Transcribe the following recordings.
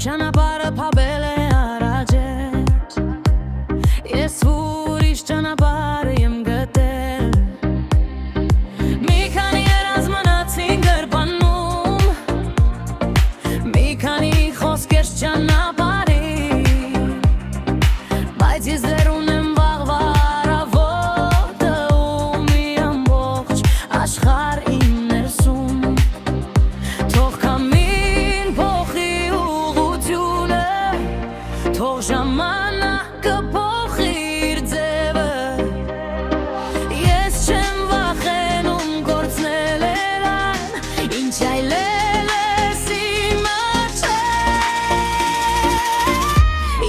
Ճանապարհը փաբել է առաջ Ես ուրիշ ճանապարհ եմ գտել Մի քանի երազ մնացին գրպանում Մի քանի խոսքեր ճանապարհի Բայց ես դեռ ունեմ վաղվա առավոտը ու մի ամբողջ աշխարհ իմ ներսում Թող քամին փոխի ուղղությունը Թող ժամանակը փոխի իր ձևը Ես չեմ վախենում կորցնել էլ այն Ինչ այլել ես իմ առջև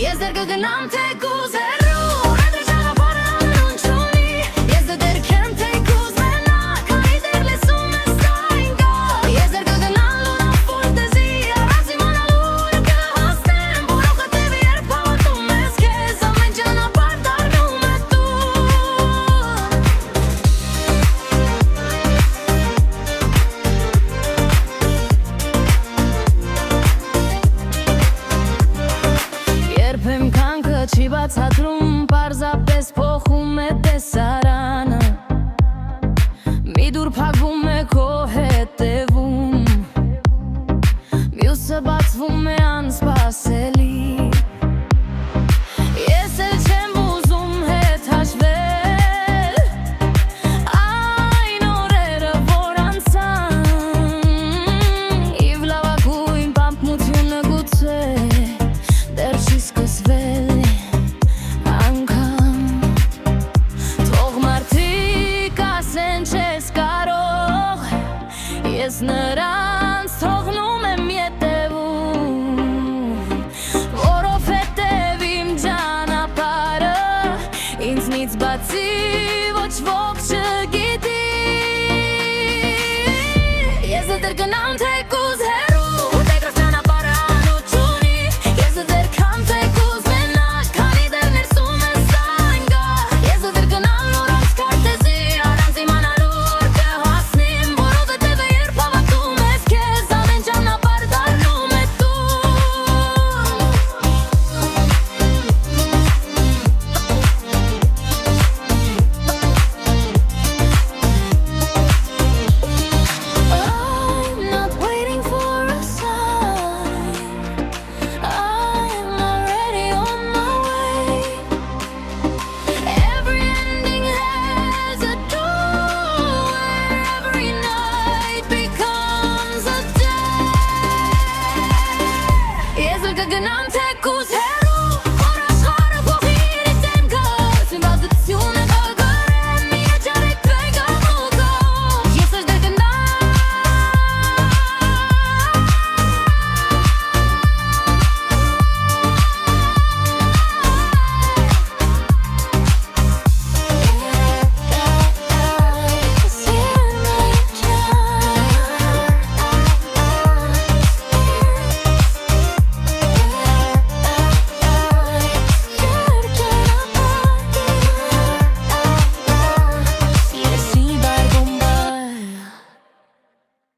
Ես դեռ կգնամ թեկուզ հեռու Հետը ճանապարհը անուն չունի Ես դեռ քեմ թեկուզ մենակ Քանի դեռ լսում ես այն կա Ես դեռ կգնամ լունա ֆորտեզի Առանց իմանալու ուր կհասնեմ Որովհետև երբ հավատում ես քեզ Ամեն ճանապարհ դառնում է տուն Երբ եմ կանքը չի բացատրում Պարզապես փոխում է տեսարանը Մի դուր փակվում է քո հետևում Մյուսը բացվում է անսպասելի Ես էլ չեմ ուզում հետ հաշվել Այն օրերը որ անցան Իվ լավագույն պատմությունը գուցե Դեռ չի սկսվել անգամ Թող մարդիկ ասեն չես կարող Ես նրանց թողնում եմ ետևում Որովհետև իմ ճանապարհը Ինձնից բացի ոչ ոք չգիտի Ես դեռ կգնամ թեկուզ